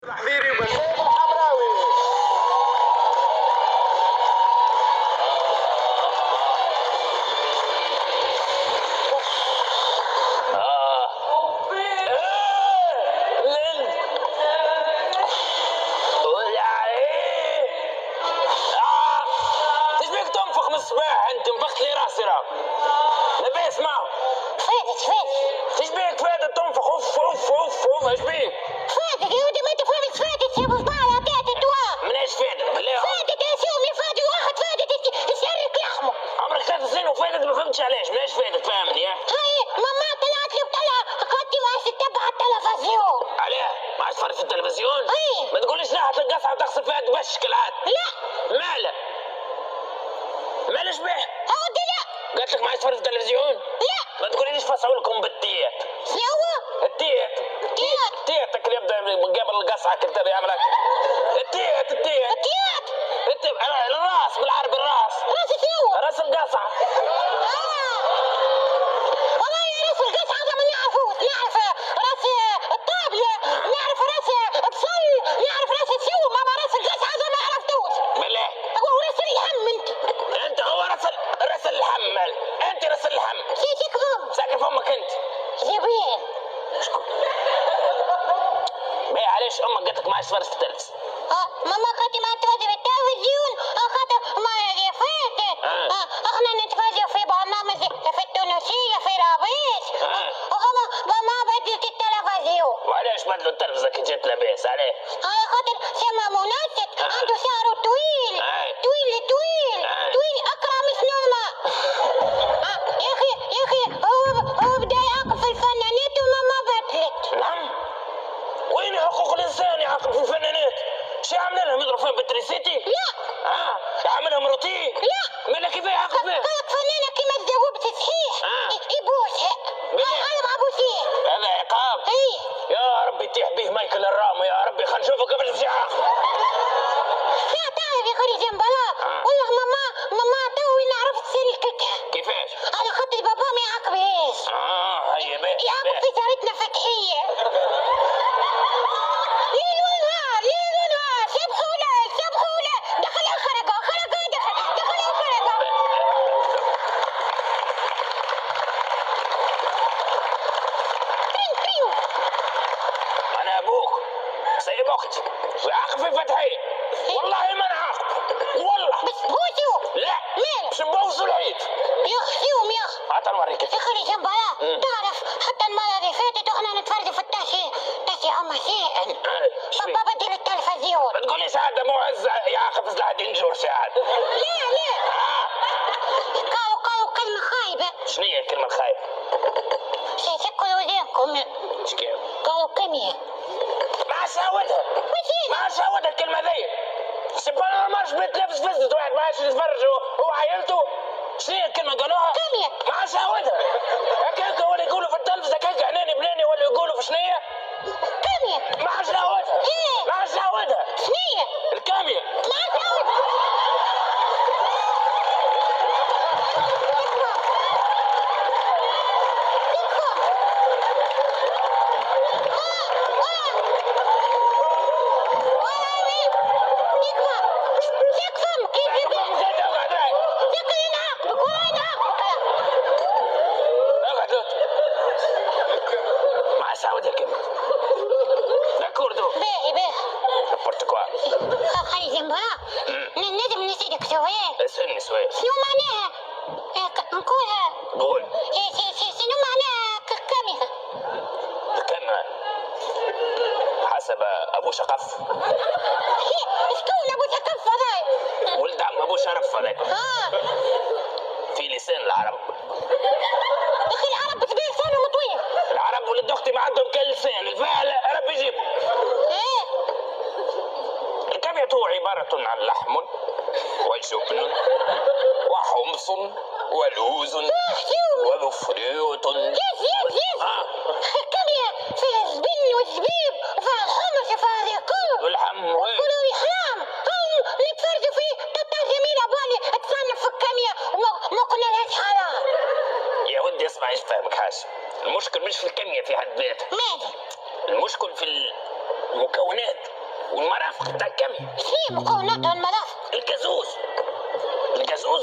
تحذيري وبنشوف الحمراوي. تشبيك تنفخ من الصباح انت نفخت لي راسي راه لباس معه فاتت تشبيك فاتت تنفخ اوف اوف اوف اوف ايش بيك؟ فاتت يا ودي ما انت فاهمش فاتت يا ابو صباح عطيت الدواء من ايش فاتت؟ بالله فاتت يا سومي فاتت واحد فاتت يسرق لحمه عمرك 3 سنين وفاتت ما فهمتش علاش من ايش فاتت فاهمني يا هاي ماما طلعت لي بطلع قدي ما عادش تتبع التلفزيون علاه ما عادش تفرج في التلفزيون؟ اي ما تقوليش لا هتلقصها وتغسل فيها تبش كالعادة لا ماله؟ ماله شبيه؟ ودي لا قالت لك ما عادش تفرج في التلفزيون؟ لا ما تقوليليش فصعوا لكم بالتيات شنو هو؟ التيت تيات تيتك اللي يبدا من قبل القصعه كنت يعمل التيت تيات الراس بالعربي الراس راسي شنو؟ راس القصعه والله يا راس القصعة هذا ما نعرفوش نعرف راس الطابلة نعرف راس بصل نعرف راس الشو ماما راس القصعة هذا ما عرفتوش بالله هو راس الهم انت هو راس الحمل انت راس الحم شيك فم ساكن فمك انت جبين باي عليش امك قالت لك ما عادش تفرج في التلفز ماما خاطي ما تفرج في التلفزيون خاطر ما هي فاتت احنا نتفرج في برنامج في التونسية في رابيش ما بدلت التلفزيون وعلاش بدلوا التلفزه كي جات لاباس عليه على خاطر سما منسك عنده شعره طويل طويل اقرا مش نومه يا اخي هو بدا يعاقب في الفنانات وما بدلت نعم وين حقوق الانسان يعاقب في الفنانات؟ شو عامل لهم يضرب فيهم بالتريسيتي؟ لا يعملهم روتين؟ لا مالا كيف يعاقب فيها؟ قالك فنانة كيما تجاوبت صحيح يبوسها انا مع بوسيه هذا عقاب؟ اي يا ربي يطيح به مايكل الرامو يا ربي خلينا نشوفه قبل باش يعاقب لا تعرف يا خالي جنبلا والله ماما توي نعرف سلكتها كيفاش؟ على خاطر بابا ما يعاقبهاش هيا باهي يعاقب في جارتنا فتحية ليل ونهار سبحوا له دخل خرج دخل خرج ترين انا ابوك سايب اختي ويعاقب في فتحية والله ما نعاقب والله بس بوسو لا مين باش نبوظوا العيد يخزيهم يخ عاد نوريك يا خالي جنبلا تعرف حتى المرة اللي فاتت واحنا نتفرج في التاشي اما شيء بابا بدل التلفزيون ما تقوليش هذا معز يعاقب في الحدين جورج عاد لا قالوا كلمة خايبة شنو هي الكلمة الخايبة؟ سيسكوا وزينكم ايش كيف؟ قالوا كمية ما شاودها ما شاودها الكلمة ذي سبحان الله ما شبيت لابس فزت واحد ما عادش يتفرج هو عائلته شنو هي الكلمة قالوها؟ كمية ما شاودها هكاك هو اللي يقولوا في التلفزة هكاك عناني بناني ولا يقولوا في شنية؟ كمية ما شاودها ما شاودها شنية الكامية ما شاودها ما شاودها الكلمة لا كوردو باهي البرتقال خلي جنبها لازم نسيدك شوية اسألني سؤال شنو معناها نقولها قول شنو معناها كمية الكلمة حسب أبو شقف شكون ابو ثقافة هذا ولد عم أبو شرف هذاك في لسان العرب يا اخي العرب بتبيع لسانهم طويل العرب ولد أختي ما عندهم كان لسان الفعل رب يجيب الكمية عبارة عن لحم وجبن وحمص ولوز وذفريوت كمية فيها زبن وزبيب وفيها حمص وفيها ذكور والحم وكلوا رحام نتفرجوا فيه تطلع جميلة بالي تصنف في الكمية وما قلنا لهاش حرام يا ودي اسمع ايش فاهمك حاجة المشكل مش في الكمية في حد ذاتها ماذا المشكل في المكونات والمرافق بتاع الكاميرا. شنو مكوناتها المرافق؟ الجازوز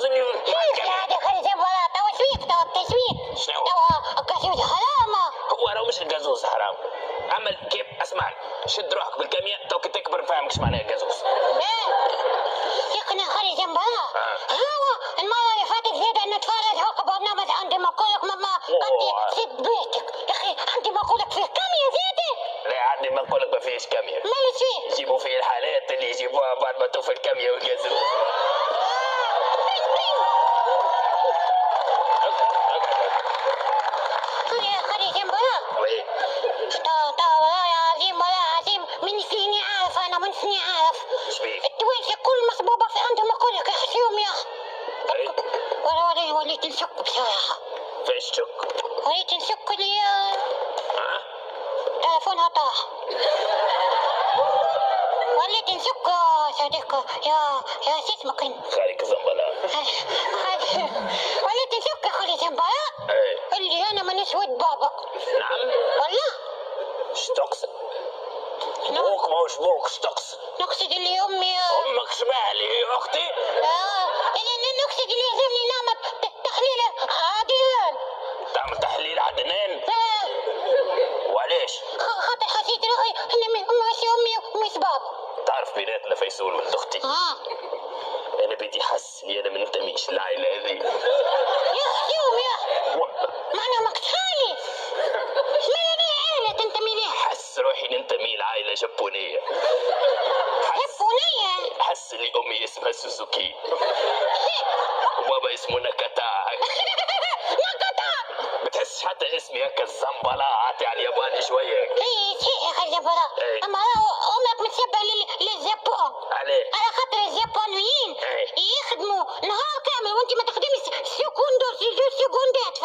اللي مع شوف الكاميرا. هذا خلي جنبها توا تسويق التسويق. شنو؟ توا الجازوز حرامة. هو راه مش الجازوز حرام. عمل كيف اسمعني شد روحك بالكاميرا تو كي تكبر فاهمك ايش معناه الجازوز. يقنا خلي جنبها. هو المرة اللي فاتت زاد نتفرج هكا برنامج عندي مقولك ماما قد سد بيتك. يا اخي عندي مقولك فيه كاميرا زيادة. لا عندي ما نقولك ما فيش كاميرا. مالك فيه؟ يجيبوا فيه الحالات اللي يجيبوها بعد ما توفي الكاميرا والجازوز. خلي جنبها. وي والله العظيم والله العظيم من سنين عارف أنا من سنين عارف. شبيك؟ التوانسة كل مصبوبة في عندهم مقولك يحشيهم يا أخي. اي والله وليت نشك بصراحة. فايش تشك؟ وليت نشك لي ها؟ تلفونها طاح. وليت نشك يا صديقي يا شو اسمك انت؟ خالك زنبلاء. وليت نشك يا خالي زنبلاء اي اللي انا مانيش ود بابا. نعم. والله ايش تقصد؟ بوك ما هوش بوك ايش تقصد؟ نقصد اللي امي امك شبه لي اختي؟ انا نقصد اللي يلزمني نعمل تحليل عادل. تعمل تحليل عدنان؟ وعليش؟ خاطر حسيت روحي اني مش امي ومش بابا. تعرف بيناتنا فيصول ولد اختي انا بدي حس اني انا ما ننتميش للعائله هذه. يا يوم يا والله معنى ماك خالي ما لنا عائلة تنتمي لها. حس روحي ننتمي لعائله جابونيه. يابونية. حس لي امي اسمها سوزوكي وبابا اسمه ناكاتا. نقطة. بتحسش حتى اسمي هكا الزنبلاء عاتي على الياباني شويه. ايه صحيح يا اخي الزبراء. إيه. اما امك متشبه للزبون. عليه؟ على خاطر الزبونيين إيه. يخدموا نهار كامل وانت ما تخدمش سكوندات